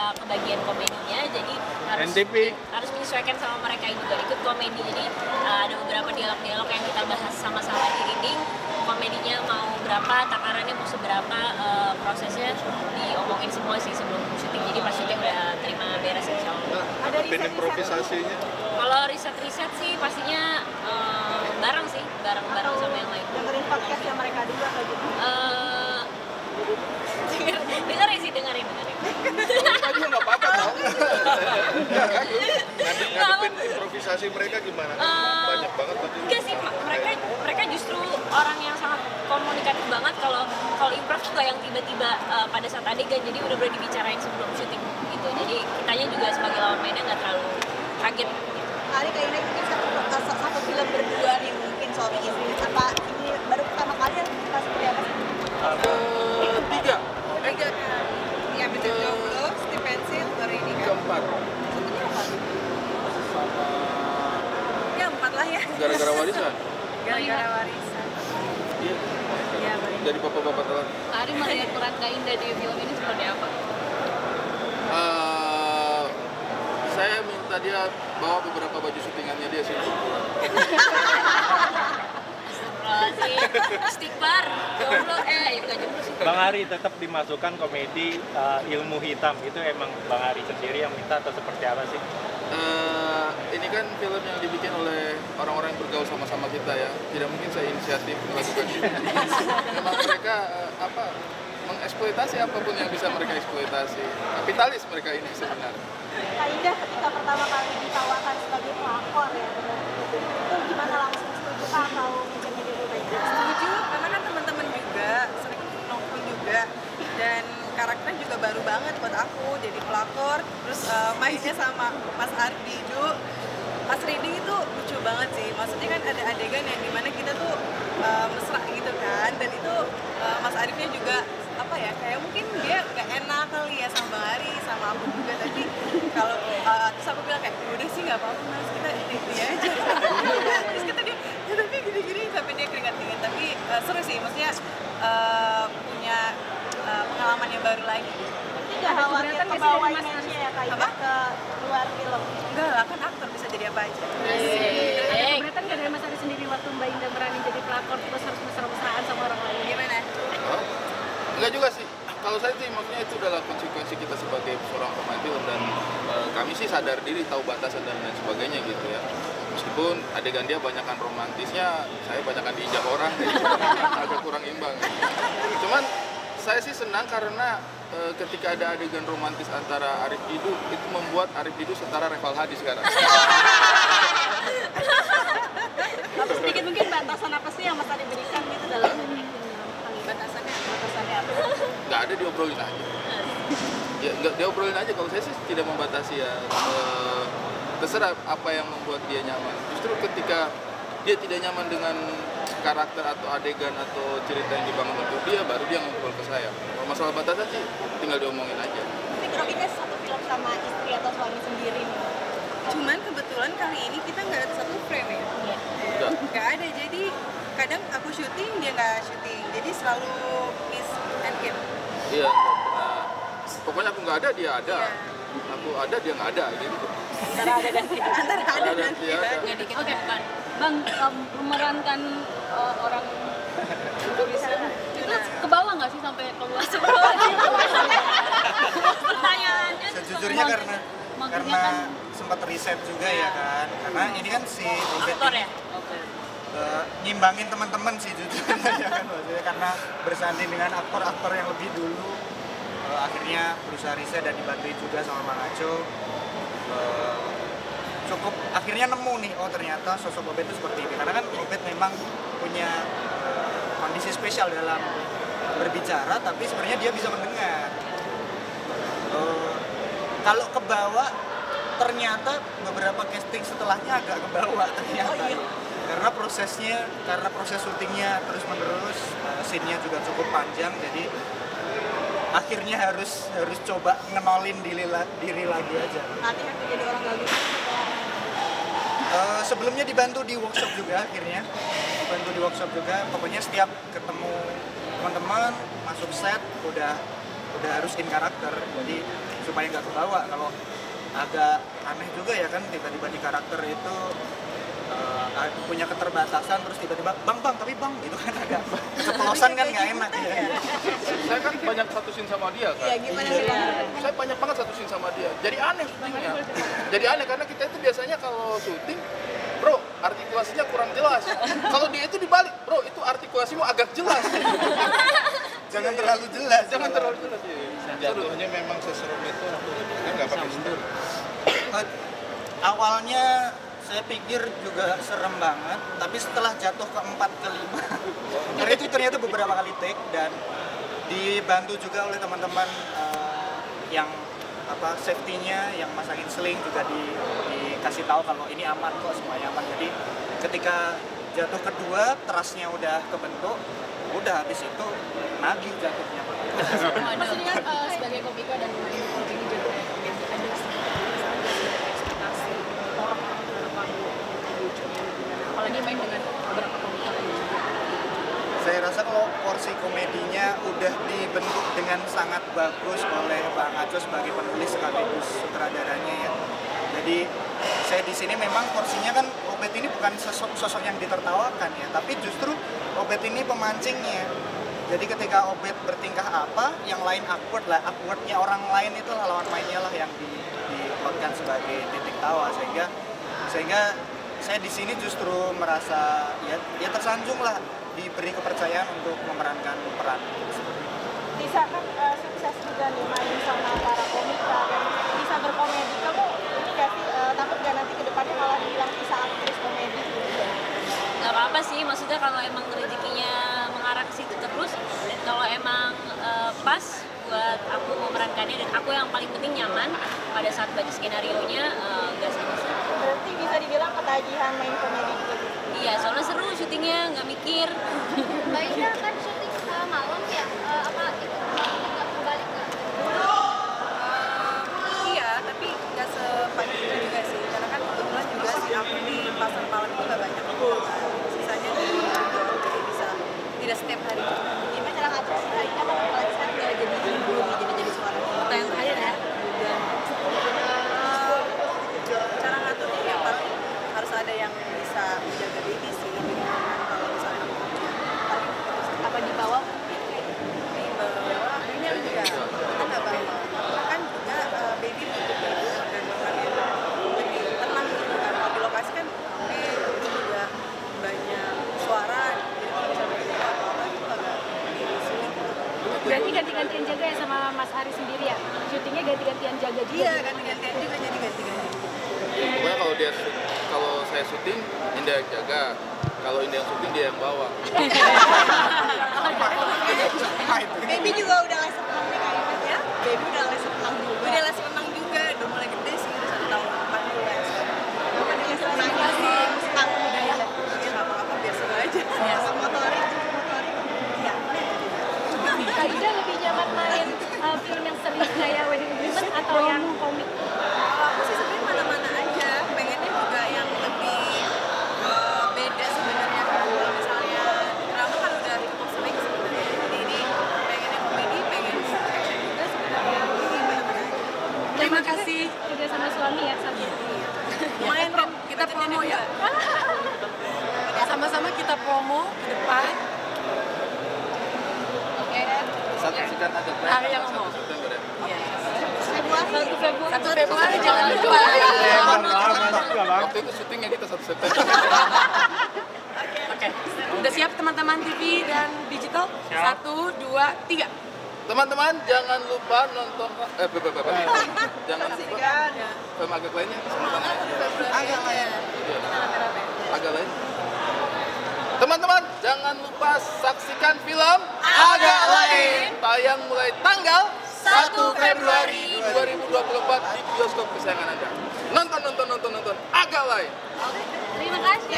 nggak kebagian komedinya, jadi harus menyesuaikan sama mereka yang juga ikut komedi. Jadi ada beberapa dialog-dialog yang kita bahas sama-sama di reading, komedinya mau berapa, takarannya mau seberapa, prosesnya diomongin semua sih sebelum syuting. Jadi pas syuting udah terima beres insya Allah. Ada improvisasinya? Kalau riset sih pastinya bareng sama yang lain. Dengerin podcastnya mereka juga kayak gitu. dengerin. Kan juga nggak apa-apa tau. Ngadepin improvisasi mereka gimana? Banyak banget berarti. Enggak sih, mereka justru orang yang sangat komunikatif banget. Kalau improv tuh nggak yang tiba-tiba pada saat adegan, jadi udah dibicarain sebelum syuting gitu. Jadi kitanya juga sebagai lawan mainnya nggak terlalu kaget. Kali kayaknya mungkin satu film berdua nih mungkin suami istri, apa ini baru pertama kali ya pas seperti apa sih? Tiga. Ya betul jomblo, Steve Pencil, baru ini kan. Keempat. Sama Ya 4 lah ya. gara-gara warisan. Gara-gara warisan. Iya. Iya baru. Jadi bapak-bapak telat. Ari melihat peran Kak Indah di film ini seperti apa? Saya minta dia bawa beberapa baju syutingannya dia sih. Istighfar, jomblo, bukan jomblo sih. Bang Ari tetap dimasukkan komedi ilmu hitam, itu emang Bang Ari sendiri yang minta atau seperti apa sih? Ini kan film yang dibikin oleh orang-orang yang bergaul sama-sama kita ya. Tidak mungkin saya inisiatif melakukan ini. Memang mereka mengeksploitasi apapun yang bisa mereka eksploitasi. Kapitalis mereka ini sebenarnya. Kak Indah ketika pertama kali ditawarkan sebagai pelakor ya, itu gimana, langsung setuju atau mikir-mikir dulu? Setuju, karena kan teman-teman juga sering nongkrong juga, dan karakternya juga baru banget buat aku jadi pelakor. Terus mainnya sama Mas Ardidu, Mas Reading itu lucu banget sih. Maksudnya kan ada adegan yang dimana kita tuh mesra gitu kan, dan itu Mas Arifnya juga apa ya, kayak mungkin dia gak enak kali ya sama Bang Ari, sama aku juga. Tapi kalau terus aku bilang kayak udah sih nggak apa-apa Mas, kita ini aja. Terus kata dia ya tapi gini-gini, sampai dia keringat-keringat. Tapi seru sih, maksudnya punya pengalaman yang baru lagi. Jadi nggak khawatir ke bawah image-nya ya Kak Indah ke luar film? Enggak lah, kan aktor bisa jadi apa aja. Keberatan nggak dari Mas Ari sendiri waktu Mbak Indah berani jadi pelakor terus harus mesra-mesraan sama orang lain? Gimana? Enggak juga sih. Kalau saya sih maksudnya itu adalah konsekuensi kita sebagai seorang pemain film, dan kami sih sadar diri, tahu batasan dan lain sebagainya gitu ya. Meskipun adegan dia banyakan romantisnya, saya banyakan diinjak orang, jadi agak kurang imbang. Cuman saya sih senang karena ketika ada adegan romantis antara Arif Didu, itu membuat Arif Didu setara Reval Hadi sekarang. Tapi sedikit mungkin batasan apa sih yang Mas Ari berikan gitu dalam Batasannya apa? Nggak ada, diobrolin aja. Ya nggak diobrolin aja. Kalau saya sih tidak membatasi ya. Terserah apa yang membuat dia nyaman. Justru ketika dia tidak nyaman dengan karakter atau adegan atau cerita yang dibangun untuk dia, baru dia ngobrol ke saya. Kalau masalah batasan sih tinggal diomongin aja. Tapi groginya satu film sama istri atau suami sendiri nih? Cuman kebetulan kali ini kita nggak ada satu frame ya. Nggak ada, jadi kadang aku syuting, dia nggak syuting. Jadi selalu miss and keep. Iya. Pokoknya aku nggak ada, dia ada. Iya. Aku ada, dia nggak ada gitu. Antara ada dan tidak. Jadi kita bukan. Bang, memerankan orang tulisan itu ke bawah nggak sih sampai keluar? Pertanyaannya Sejujurnya karena sempat riset juga ya kan, karena ini kan si Ubed aktor ini ya? nyimbangin teman-teman sih jujur ya kan, maksudnya karena bersanding dengan aktor-aktor yang lebih dulu, akhirnya berusaha riset dan dibantuin juga sama Bang Aco. Cukup akhirnya nemu nih, oh ternyata sosok Ubed itu seperti ini, karena kan Ubed memang punya kondisi spesial dalam berbicara, tapi sebenarnya dia bisa mendengar. Kalau ke bawah, ternyata beberapa casting setelahnya agak ke bawah ternyata. Karena proses syutingnya terus menerus, scene-nya juga cukup panjang, jadi akhirnya harus coba ngenolin diri lagi aja. Latihan menjadi orang bagus. Sebelumnya dibantu di workshop juga akhirnya, pokoknya setiap ketemu teman-teman masuk set udah udah harus in karakter, jadi supaya nggak kebawa. Kalau agak aneh juga ya kan, tiba-tiba di karakter itu punya keterbatasan, terus tiba-tiba bang tapi bang gitu kan, agak keceplosan kan nggak enak ya. Saya kan banyak satu scene sama dia kan. Ya gimana sih Bang? Saya banyak banget satu scene sama dia. Jadi aneh syutingnya. Jadi aneh karena kita itu biasanya kalau syuting, bro, artikulasinya kurang jelas. Kalau dia itu dibalik, bro, itu artikulasimu agak jelas. Jangan terlalu jelas. Jangan terlalu jelas. Jatuhnya memang seseru itu kan nggak pakai mundur. Awalnya saya pikir juga serem banget, tapi setelah jatuh ke 4 ke 5 karena itu ternyata beberapa kali take, dan dibantu juga oleh teman-teman yang safety-nya, yang masangin sling juga dikasih tahu kalau ini aman kok, semuanya aman. Jadi ketika jatuh kedua, trust-nya udah kebentuk, udah habis itu nagih jatuhnya. Maksudnya sebagai komika dan main komedi juga ada ekspektasi orang terhadap panggung, apalagi main dengan beberapa komika lain juga. Saya rasa kalau porsi komedinya udah dibentuk dengan sangat bagus oleh Bang Aco sebagai penulis sekaligus sutradaranya ya. Jadi saya di sini memang porsinya kan, Obet ini bukan sosok yang ditertawakan ya, tapi justru Obet ini pemancingnya. Jadi ketika Obet bertingkah apa, yang lain awkward lah, awkwardnya orang lain itu lawan mainnya lah yang diplotkan sebagai titik tawa, sehingga saya di sini justru merasa ya tersanjung lah, diberi kepercayaan untuk memerankan peran seperti itu. Bisa kan sukses juga nih main sama para komika dan bisa berkomedi. Kamu ini gak sih takut gak nanti kedepannya malah dibilang bisa aktris komedi gitu? Gak apa-apa sih, maksudnya kalau emang rezekinya mengarah ke situ terus, kalau emang pas buat aku memerankannya dan aku yang paling penting nyaman pada saat baca skenario-nya, gak sama sih. Berarti bisa dibilang ketagihan main komedi gitu. Iya, soalnya seru syutingnya, nggak mikir. Mbak Ida kan syuting malam ya, apa itu nggak kebalik nggak? Iya, tapi nggak sepagi itu juga sih, karena kan kebetulan juga sih aku di pasar malam itu nggak banyak, sisanya di Jogja, jadi bisa tidak setiap hari juga. Gimana cara ngatur sih Aida kan apalagi sekarang udah jadi ibu nih, jadi suara Pertanyaan terakhir ya, cara ngaturnya ya paling harus ada yang bisa menjaga baby sih, kalau misalnya aku paling apa di bawah di bawah ini enggak, kita nggak bawa, karena kan juga baby butuh tidur dan makan yang lebih tenang gitu kan. Kalau di lokasi kan itu juga banyak suara, jadi kalau misalnya kita apa-apa gitu agak sulit. Berarti ganti-gantian jaga ya sama Mas Ari sendiri ya? Syutingnya ganti-gantian jaga juga? Iya, ganti-gantian juga, jadi ganti-gantian. Pokoknya kalau saya syuting, Indah yang jaga. Kalau Indah yang syuting, dia yang bawa. Baby juga udah les renang nih kayaknya ya. Baby udah les renang juga. Udah les renang juga, udah mulai gede sih, udah 1 tahun 4 bulan sekarang. Kamu di les renangnya sih senang udah ya. Iya, nggak apa-apa, biasa aja. Sama motorik. Iya. Kak Ida lebih nyaman main film yang serius kayak Wedding Agreement atau yang komik? Kalau aku sih sebenarnya mana-mana aja, pengennya juga yang lebih beda sebenarnya. Kalau misalnya drama kan udah cukup sering sebenarnya, jadi ini pengen yang komedi, pengen action juga sebenarnya, jadi mana-mana aja. Terima kasih juga sama suami ya satu. Lumayan kan kita promo ya. Sama-sama kita promo ke depan. Oke. Saksikan aja. Hari yang ngomong. 1 Februari jangan lupa. Waktu itu syutingnya kita 1 September. Oke. Udah siap teman-teman TV dan digital? 1, 2, 3. Teman-teman jangan lupa nonton jangan lupa film agak lainnya agak lain. Teman-teman jangan lupa saksikan film Agak Lain, tayang mulai tanggal 1 Februari 2024 di bioskop kesayangan Anda. Nonton Agak Lain. Terima kasih.